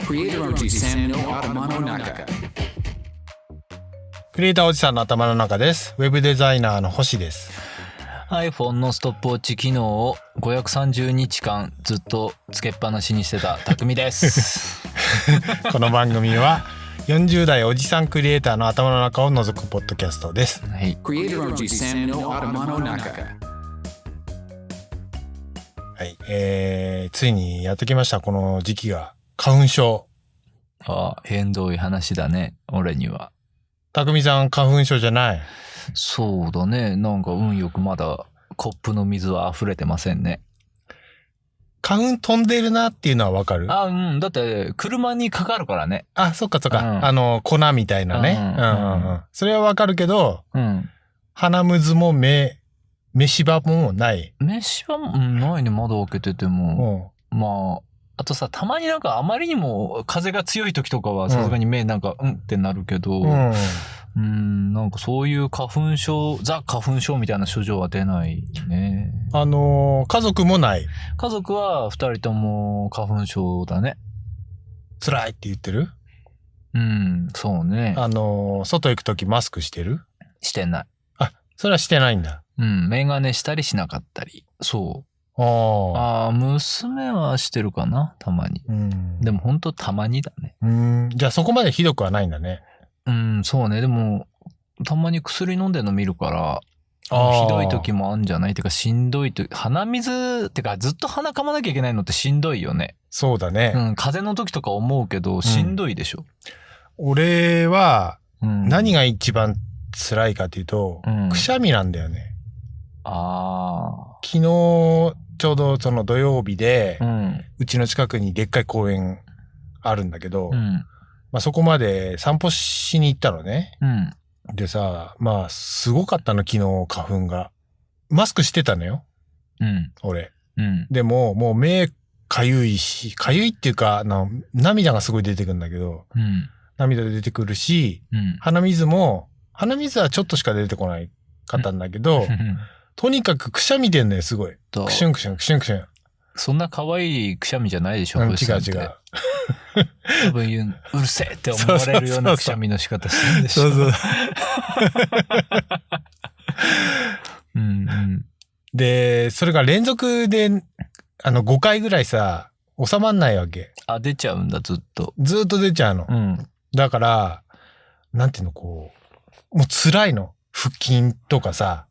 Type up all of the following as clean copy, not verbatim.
クリエイターおじさんの頭の中。クリエイターおじさんの頭の中です。ウェブデザイナーの星です。iPhone のストップウォッチ機能を530日間ずっとつけっぱなしにしてた匠ですこの番組は40代おじさんクリエイターの頭の中を覗くポッドキャストです。はい、クリエイターおじさんの頭の中。はい、ついにやってきました。この時期が花粉症。あ、縁遠い話だね、俺には。匠さん花粉症じゃない？そうだね、なんか運よくまだコップの水は溢れてませんね。花粉飛んでるなっていうのはわかる？あ、うん、だって車にかかるからね。あ、そっかそっか、うん、粉みたいなね、それはわかるけど、うん、鼻むずも目芝もない？目芝も、ないね、窓開けてても、まああとさ、たまになんかあまりにも風が強い時とかはさすがに目なんかってなるけど、なんかそういう花粉症、ザ花粉症みたいな症状は出ないね。家族もない？家族は二人とも花粉症だね。辛いって言ってる？そうね。外行くときマスクしてる？してない。あ、それはしてないんだ。メガネしたりしなかったり。そう。娘はしてるかな、たまに。でもほんとたまにだね。じゃあそこまでひどくはないんだね。そうね。でも、たまに薬飲んでるの見るから、ひどい時もあるんじゃない？てかしんどいと、鼻水、てかずっと鼻かまなきゃいけないのってしんどいよね。そうだね。風邪の時とか思うけど、しんどいでしょ。俺は、何が一番辛いかというと、くしゃみなんだよね。昨日、ちょうどその土曜日で、うちの近くにでっかい公園あるんだけど、まあそこまで散歩しに行ったのね。でさ、まあすごかったの、昨日花粉が。マスクしてたのよ。俺。でも、もう目かゆいし、かゆいっていうか、涙がすごい出てくるんだけど、涙出てくるし、鼻水はちょっとしか出てこないかったんだけど、とにかくくしゃみ出んのよ、すごい。くしゅんくしゅん、くしゅんくしゅん。そんな可愛いくしゃみじゃないでしょ、違う。多分うるせえって思われるようなくしゃみの仕方してるでしょ。そう。で、それが連続で、5回ぐらいさ、収まんないわけ。出ちゃうんだ、ずっと。ずっと出ちゃうの。だから、なんていうの、こう、もう辛いの。腹筋とかさ。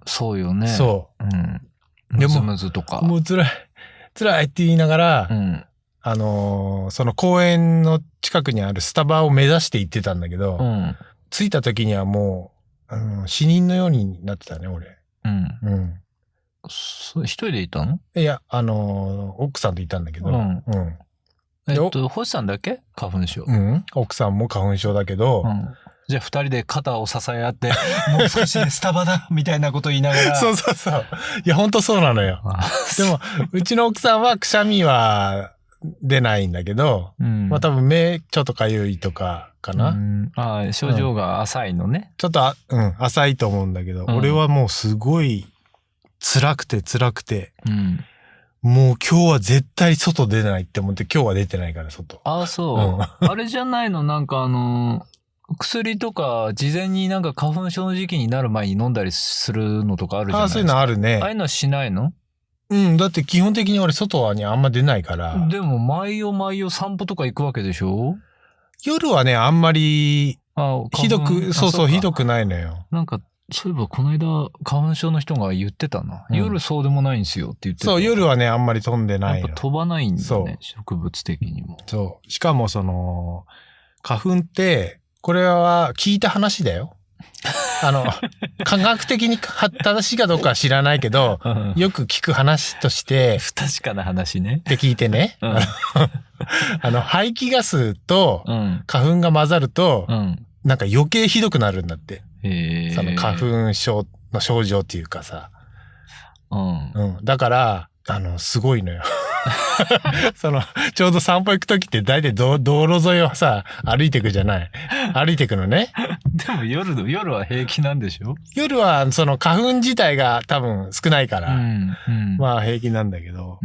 そうよね。そう。ムズムズとか。もう辛いって言いながら、その公園の近くにあるスタバを目指して行ってたんだけど、着いた時にはもう、死人のようになってたね、俺。一人でいたの？いや、奥さんといたんだけど、星さんだけ花粉症？奥さんも花粉症だけど、じゃあ二人で肩を支え合って、もう少しでスタバだみたいなこと言いながら。そう。いや、ほんとそうなのよ。でも、うちの奥さんはくしゃみは出ないんだけど、まあ多分目ちょっとかゆいとかかな。症状が浅いのね。ちょっと浅いと思うんだけど、俺はもうすごい辛くて、もう今日は絶対外出ないって思って今日は出てないから外。そう。あれじゃないの？なんか薬とか事前になんか花粉症の時期になる前に飲んだりするのとかあるじゃないですか。そういうのあるね。ああいうのはしないの？だって基本的に俺外はねあんま出ないから。でも毎夜散歩とか行くわけでしょ？夜はねあんまりひどくないのよ。なんかそういえばこの間花粉症の人が言ってたな。夜そうでもないんですよって言ってた。そう、夜はねあんまり飛んでないの。やっぱ飛ばないんだね、植物的にも。そう。しかも花粉ってこれは聞いた話だよ。科学的に正しいかどうかは知らないけど、よく聞く話として。不確かな話ね。って聞いてね。排気ガスと花粉が混ざると、なんか余計ひどくなるんだって。その花粉症の症状っていうかさ。だから、すごいのよ。ちょうど散歩行くときって大体道路沿いをさ、歩いてくじゃない。歩いてくのね。でも夜は平気なんでしょ？夜は花粉自体が多分少ないから、まあ平気なんだけど、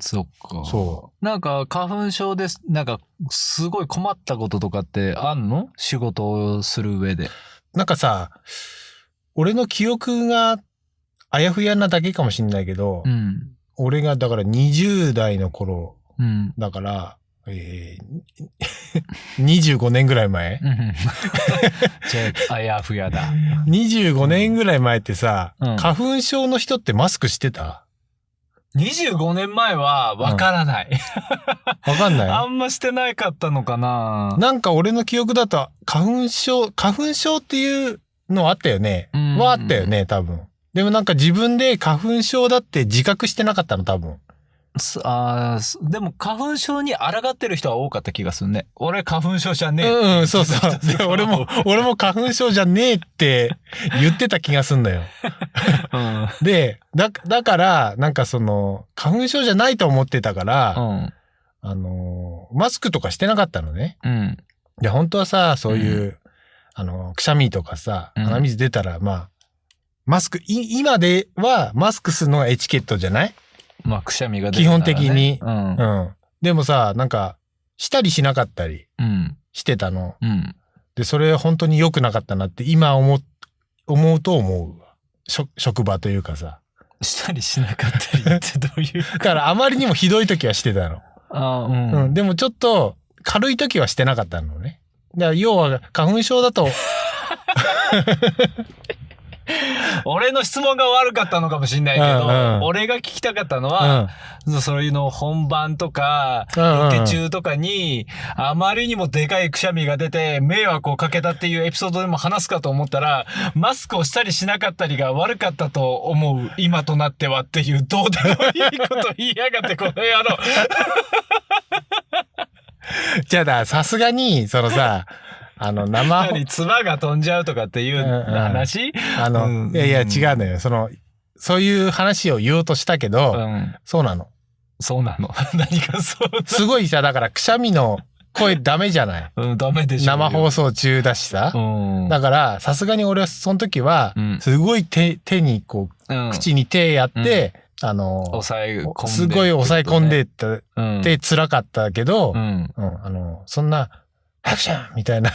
そっか。そなんか花粉症です。なんかすごい困ったこととかってあんの？仕事をする上で。なんかさ、俺の記憶があやふやなだけかもしんないけど、俺がだから20代の頃、だから、25年ぐらい前あやふやだ。25年ぐらい前ってさ、花粉症の人ってマスクしてた？25年前はわからない。わかんないあんましてないかったのかな。なんか俺の記憶だと花粉症っていうのあったよね。はあったよね、多分。でもなんか自分で花粉症だって自覚してなかったの、多分。でも花粉症に抗ってる人は多かった気がするね。俺花粉症じゃねえ。そうそう。俺も花粉症じゃねえって言ってた気がすんだよ。で、だから、なんか花粉症じゃないと思ってたから、マスクとかしてなかったのね。で、本当はさ、そういう、くしゃみとかさ、鼻水出たら、まあ、マスク、今ではマスクするのがエチケットじゃない？まあ、くしゃみが出る、基本的に。でもさ、なんか、したりしなかったりしてたの。で、それ本当に良くなかったなって今思うと思う。職場というかさ。したりしなかったりってどういう？だからあまりにもひどい時はしてたの。でもちょっと軽い時はしてなかったのね。だから要は花粉症だと、俺の質問が悪かったのかもしれないけど、俺が聞きたかったのは、そういうの本番とか、ロケ中とかに、あまりにもでかいくしゃみが出て迷惑をかけたっていうエピソードでも話すかと思ったら、マスクをしたりしなかったりが悪かったと思う、今となってはっていう、どうでもいいこと言いやがって、この野郎。じゃあさすがに、さ、唾が飛んじゃうとかっていう話？いや違うのよ。そういう話を言おうとしたけど、そうなの。そうなの。何がそう？すごいさ、だからくしゃみの声ダメじゃない？ダメでしょ。生放送中だしさ。だから、さすがに俺はその時は、すごい手に口に手やって、すごい抑え込んでって辛かったけど、そんな、ハクションみたいな、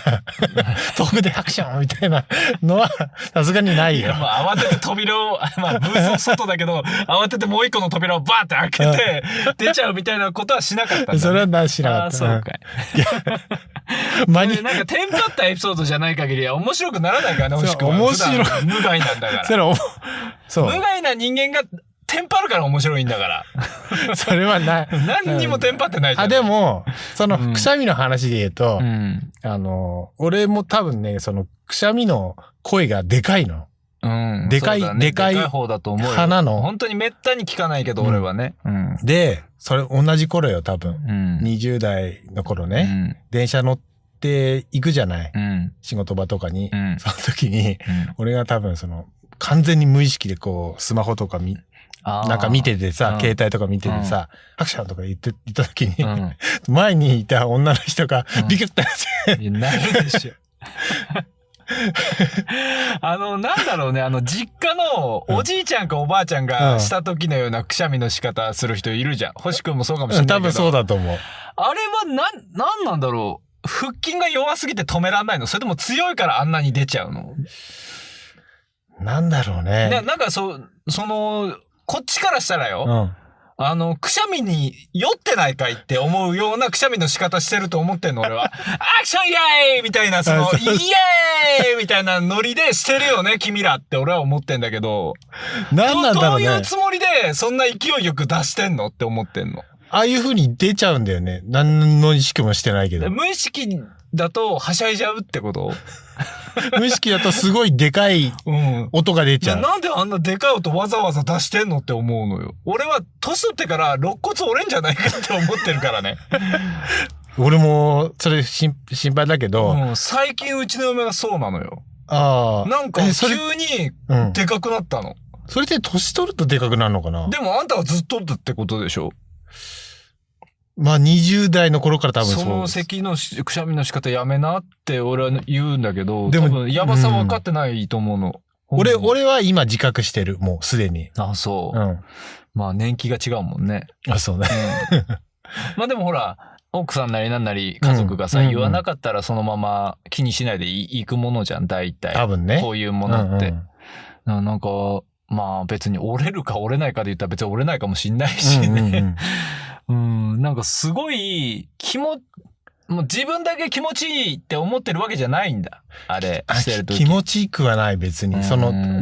遠くでハクションみたいなのは、さすがにないよ。慌てて扉を、ブースの外だけど、慌ててもう一個の扉をバーって開けて、出ちゃうみたいなことはしなかったんだ、ね。それはしなかった。そうかい。なんかテンパったエピソードじゃない限りは面白くならないからね、星君は。面白い。無害なんだから。無害な人間が、テンパるから面白いんだから。それはない。何にもテンパってないじゃん。でも、くしゃみの話で言うと、俺も多分ね、くしゃみの声がでかいの。でかい方だと思うよ。鼻の。本当にめったに聞かないけど、俺はね。で、それ同じ頃よ、多分。20代の頃ね。電車乗って行くじゃない。仕事場とかに。その時に、俺が多分完全に無意識でスマホとかなんか見ててさ、携帯とか見ててさ、アクションとか言った時に、前にいた女の人がビクッてなるでしょ。なんだろうね、実家のおじいちゃんかおばあちゃんがした時のようなくしゃみの仕方する人いるじゃん。星くんもそうかもしれないけど。多分そうだと思う。あれはなんなんだろう。腹筋が弱すぎて止めらんないの？それとも強いからあんなに出ちゃうの？なんだろうね。なんかこっちからしたらよ。くしゃみに酔ってないかいって思うようなくしゃみの仕方してると思ってんの、俺は。アクションイエーイみたいな、イエーイみたいなノリでしてるよね、君らって俺は思ってんだけど。なんなんだろうね。どういうつもりでそんな勢いよく出してんのって思ってんの。ああいう風に出ちゃうんだよね。何の意識もしてないけど。無意識だとはしゃいじゃうってこと？無意識だとすごいでかい音が出ちゃう。なんであんなでかい音わざわざ出してんのって思うのよ。俺は年取ってから肋骨折れんじゃないかって思ってるからね。俺もそれ心配だけど、最近うちの嫁がそうなのよ。なんか急にでかくなったの。それって年取るとでかくなるのかな？でもあんたはずっとってことでしょ？まあ20代の頃から多分そう。その咳のくしゃみの仕方やめなって俺は言うんだけど、でも多分やばさ分かってないと思うの。俺は今自覚してる、もうすでに。あ、そう。うん。まあ年季が違うもんね。あ、そうね。まあでもほら、奥さんなりなんなり家族がさ、言わなかったらそのまま気にしないでいくものじゃん、大体。多分ね。こういうものって。なんか、まあ別に折れるか折れないかで言ったら別に折れないかもしんないしね。なんかすごいもう自分だけ気持ちいいって思ってるわけじゃないんだ。あれ、してる時。気持ちいくはない、別に。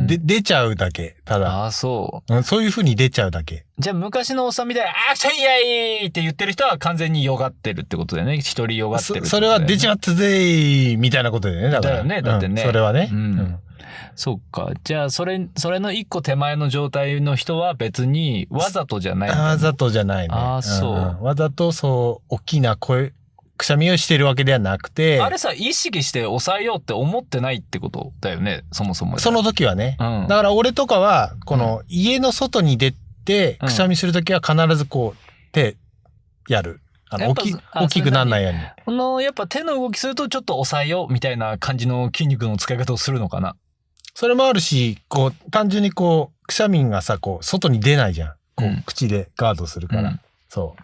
出ちゃうだけ。ただ。ああ、そう。そういう風に出ちゃうだけ。じゃあ昔のおっさんみたいに、あーしゃいやいって言ってる人は完全によがってるってことだよね。一人よがってる、ね。それは出ちまったぜーみたいなことだよね。だから。だよね、だってね。それはね。そっか。じゃあ、それの一個手前の状態の人は別にわざとじゃないんだ、ね。わざとじゃないね。ああ、そう。わざと大きなくしゃみをしてるわけではなくて。あれさ、意識して抑えようって思ってないってことだよね、そもそも。その時はね。だから俺とかは、この家の外に出て、くしゃみする時は必ずこう、手、やる。大きくなんないように。やっぱ手の動きするとちょっと抑えようみたいな感じの筋肉の使い方をするのかな。それもあるし、単純にくしゃみがさ、外に出ないじゃん。口でガードするから。そう。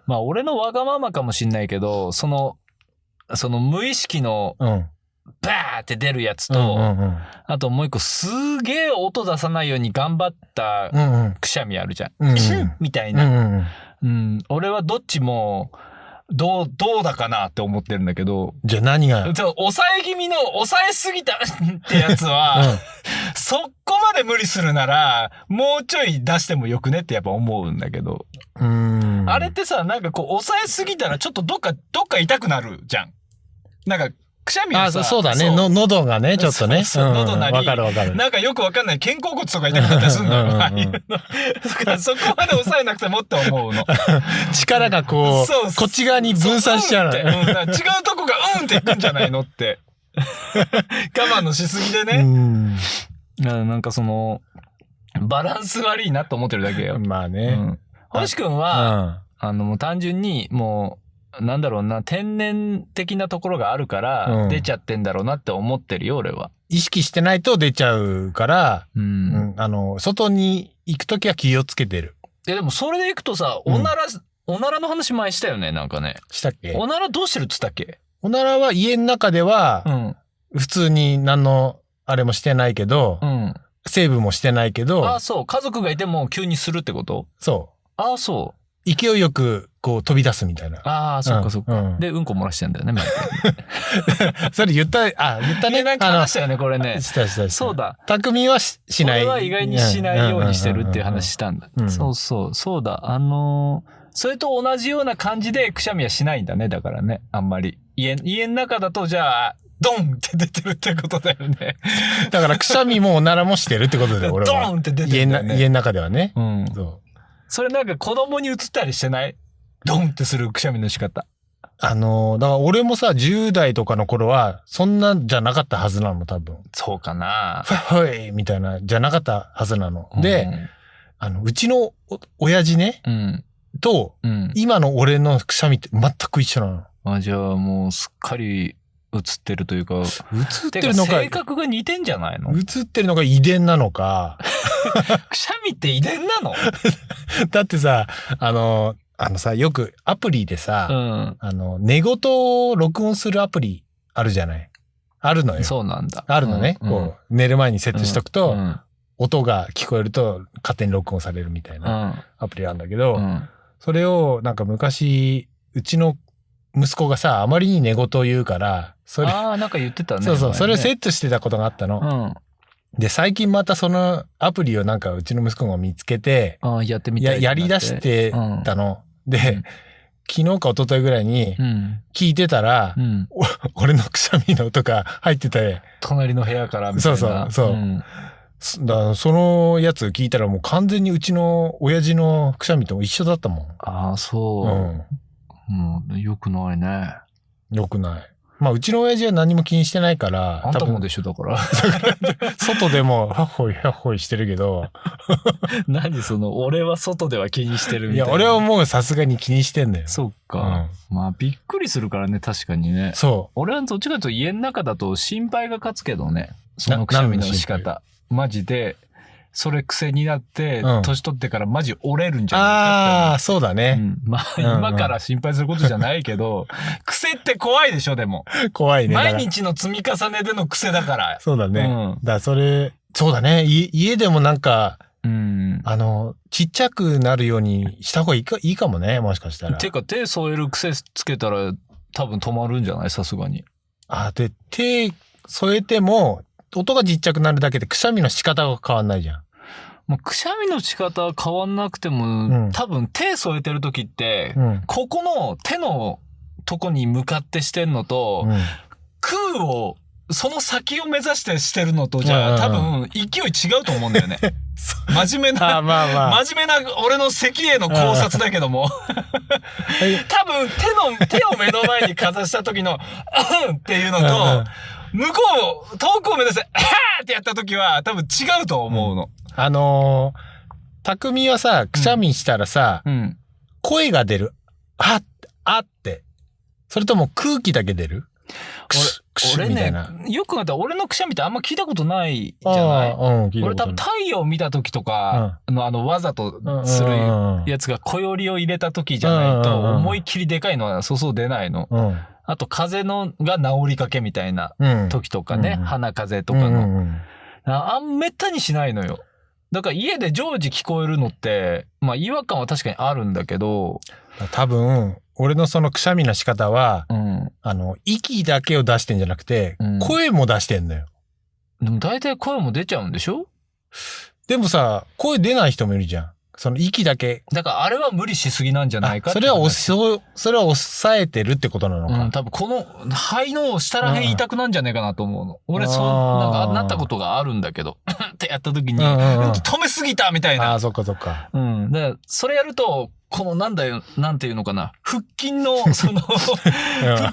まあ、俺のわがままかもしんないけど、その無意識の、バーって出るやつと、あともう一個すげえ音出さないように頑張ったくしゃみあるじゃん。みたいな。俺はどっちも、どうだかなって思ってるんだけど。じゃあ何が抑え気味の、抑えすぎたってやつは、そこまで無理するなら、もうちょい出してもよくねってやっぱ思うんだけど。あれってさ、なんか抑えすぎたらちょっとどっか痛くなるじゃん。なんか、くしゃみがさ。そうだね。喉がね、ちょっとね。喉なり。わかる。なんかよくわかんない肩甲骨とか痛くなったりするのよ。だからそこまで抑えなくてもって思うの。力がこっち側に分散しちゃうの。違うとこがっていくんじゃないのって。我慢のしすぎでね。なんかバランス悪いなと思ってるだけよ。まあね。星くんは、もう単純にもう、なんだろうな、天然的なところがあるから、出ちゃってんだろうなって思ってるよ、俺は。意識してないと出ちゃうから、外に行くときは気をつけてる。でもそれで行くとさ、おならの話前したよね、なんかね。したっけ？おならどうしてるっつったっけ？おならは家の中では、普通に何のあれもしてないけど、セーブもしてないけど。あ、そう。家族がいても急にするってこと？そう。あ、そう。勢いよく飛び出すみたいな。ああ、そっかそっか。で、うんこ漏らしてんだよね、それ言ったね。なんか話したよね、これね。した。そうだ。匠はしない。俺は意外にしないようにしてるっていう話したんだ。そうだ。それと同じような感じでくしゃみはしないんだね、だからね、あんまり。家の中だと、じゃあ、ドンって出てるってことだよね。だからくしゃみもおならもしてるってことだよ、俺は。ドンって出てるんだよね。家の中ではね。それなんか子供に移ったりしてない？ドンってするくしゃみの仕方。だから俺もさ、10代とかの頃は、そんなんじゃなかったはずなの、多分。そうかな。ふいみたいな、じゃなかったはずなの。で、うちの親父ね、と、今の俺のくしゃみって全く一緒なの。じゃあもうすっかり映ってるというか、映ってるのか、性格が似てんじゃないの？映ってるのが遺伝なのか。くしゃみって遺伝なの？だってさ、よくアプリでさ、寝言を録音するアプリあるじゃない。あるのよ。そうなんだ。あるのね。寝る前にセットしとくと、音が聞こえると勝手に録音されるみたいなアプリあるんだけど、それをなんか昔、うちの息子がさ、あまりに寝言を言うから、なんか言ってたね。そう、それをセットしてたことがあったの。で、最近またそのアプリをなんかうちの息子が見つけて、やってみたい。やり出してたの。で、昨日か一昨日ぐらいに聞いてたら、俺のくしゃみの音が入ってて。隣の部屋からみたいな。そう。そのやつ聞いたらもう完全にうちの親父のくしゃみと一緒だったもん。ああ、そう。よくないね。よくない。まあ、うちの親父は何も気にしてないから。あんたもでしょ、だから。外でも、はっほいしてるけど。俺は外では気にしてるみたいな。いや、俺はもうさすがに気にしてんだよ。そっか。まあ、びっくりするからね、確かにね。そう。俺はどっちかというと家の中だと心配が勝つけどね。そのくしゃみの仕方。マジで、それ癖になって、年取ってからマジ折れるんじゃないかって。ああ、そうだね。まあ、今から心配することじゃないけど、癖って怖いでしょ、でも。怖いね。毎日の積み重ねでの癖だから。そうだね。そうだね。家でもなんか、ちっちゃくなるようにした方がいいかもね、もしかしたら。てか、手添える癖つけたら多分止まるんじゃない？さすがに。で、手添えても、音がちっちゃくなるだけでくしゃみの仕方が変わんないじゃん。まあ、くしゃみの仕方は変わんなくても、多分手添えてる時って、ここの手のとこに向かってしてんのと、空を、その先を目指してるのとじゃあ、多分勢い違うと思うんだよね。真面目な俺の咳への考察だけども。多分手を目の前にかざした時の、っていうのと、向こう、遠くを目指して、ってやった時は多分違うと思うの。匠はさ、くしゃみしたらさ、声が出る。あって。それとも空気だけ出る？俺ね、よく考えたら俺のくしゃみってあんま聞いたことないじゃない？俺多分太陽見た時とかのわざとするやつが小よりを入れた時じゃないと思いっきりでかいのはそう出ないの。あと風邪が治りかけみたいな時とかね、鼻風邪とかの。めったにしないのよ。だから家で常時聞こえるのって、まあ違和感は確かにあるんだけど。多分、俺のそのくしゃみの仕方は、息だけを出してんじゃなくて、声も出してんのよ。でも大体声も出ちゃうんでしょ？でもさ、声出ない人もいるじゃん。その息だけ。だからあれは無理しすぎなんじゃないかって。それは抑えてるってことなのか。多分この肺の下らへん痛くなんじゃないかなと思うの。俺なんかなったことがあるんだけど、ってやった時に、止めすぎたみたいな。そっかそっか。で、それやると、このなんていうのかな。腹筋の、腹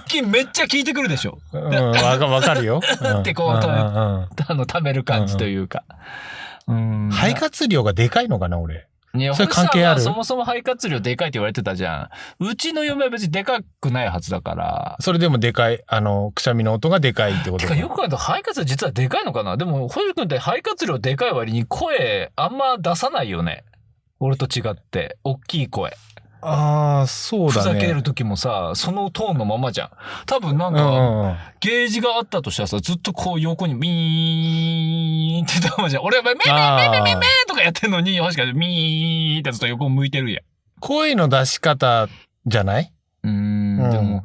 筋めっちゃ効いてくるでしょ。わかるよ。ってこう、溜める感じというか。肺活量がでかいのかな、俺。いや、それ関係ある？そもそも肺活量でかいって言われてたじゃん。うちの嫁は別にでかくないはずだから。それでもでかい、くしゃみの音がでかいってことか。よく考えると肺活量実はでかいのかな？でも、ホイ君って肺活量でかい割に声あんま出さないよね。俺と違って。大きい声。そうだね。ふざける時もさ、そのトーンのままじゃん。多分なんか、ゲージがあったとしたらさ、ずっとこう横にミーンって言ったままじゃん。俺はメーとかやってんのに、もしかしてミーってずっと横向いてるやん。声の出し方じゃない？でも、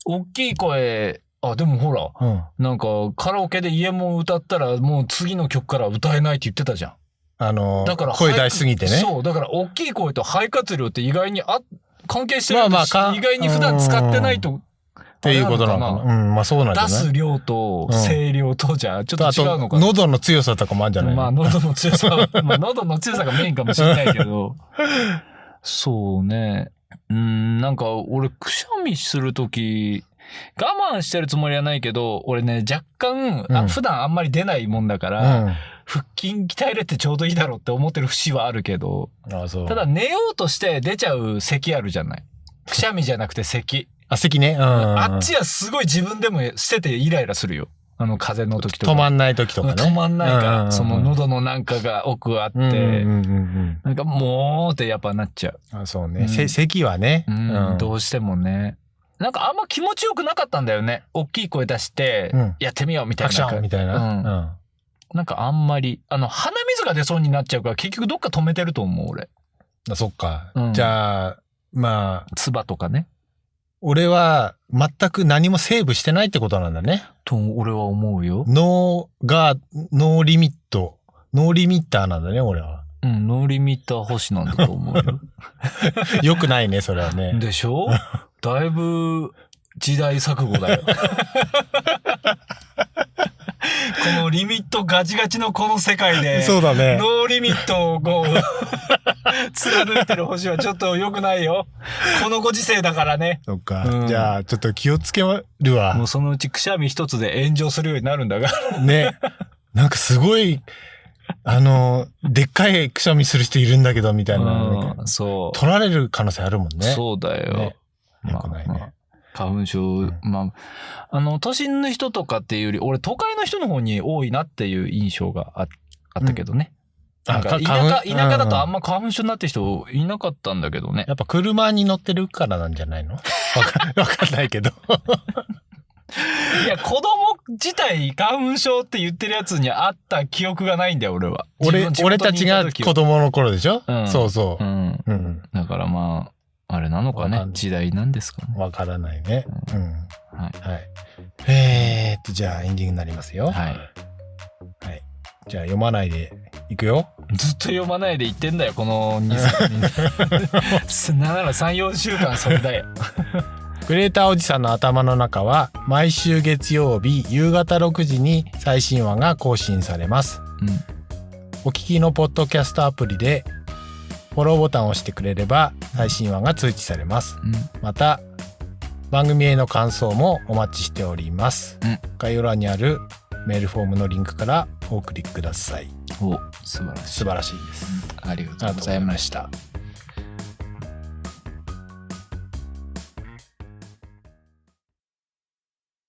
大きい声、でもほら、なんかカラオケで家も歌ったらもう次の曲から歌えないって言ってたじゃん。だから声出しすぎてね。そう。だから、大きい声と肺活量って意外に関係してるんです意外に普段使ってないと。っていうことなのかな。まあそうなんだね。出す量と声量とじゃ、ちょっと違うのかな。喉の強さとかもあるんじゃない？まあ喉の強さがメインかもしれないけど。そうね。なんか、俺、くしゃみするとき、我慢してるつもりはないけど、俺ね、若干、普段あんまり出ないもんだから、腹筋鍛えれてちょうどいいだろうって思ってる節はあるけど、ただ寝ようとして出ちゃう咳あるじゃない。くしゃみじゃなくて咳。咳ね。あっちはすごい自分でもしててイライラするよ。風邪の時とか。止まんない時とかね。止まんないから、その喉のなんかが奥あって、なんかもうってやっぱなっちゃう。そうね。咳はね。どうしてもね。なんかあんま気持ちよくなかったんだよね。大きい声出して、やってみようみたいな。アクションみたいな。なんかあんまり、鼻水が出そうになっちゃうから結局どっか止めてると思う、俺。そっか。じゃあ、まあ。唾とかね。俺は全く何もセーブしてないってことなんだね。と、俺は思うよ。ノーリミット。ノーリミッターなんだね、俺は。ノーリミッター星なんだと思うよ。よくないね、それはね。でしょ？だいぶ時代錯誤だよ。このリミットガチガチのこの世界で、そうだね。ノーリミットをこう、貫いてる星はちょっと良くないよ。このご時世だからね。そっか。じゃあ、ちょっと気をつけるわ。もうそのうちくしゃみ一つで炎上するようになるんだが。ね。なんかすごい、でっかいくしゃみする人いるんだけど、みたいな。そう。取られる可能性あるもんね。そうだよ。ね、よくないね。花粉症、まあ、都心の人とかっていうより、俺都会の人の方に多いなっていう印象があったけどね。なんか田舎だとあんま花粉症になってる人いなかったんだけどね。やっぱ車に乗ってるからなんじゃないの？わかんないけど。いや、子供自体花粉症って言ってるやつにあった記憶がないんだよ、俺は。俺たちが子供の頃でしょ？そうそう。だからまあ、あれなのかね。時代なんですかね。わからないね。はい。じゃあエンディングになりますよ。はい。じゃあ読まないでいくよ。ずっと読まないで言ってんだよ、この2、3、4週間それだよ。クリエイターおじさんの頭の中は毎週月曜日夕方6時に最新話が更新されます。お聞きのポッドキャストアプリでフォローボタンを押してくれれば最新話が通知されます。また番組への感想もお待ちしております。概要欄にあるメールフォームのリンクからお送りください。素晴らしいです。ありがとうございました。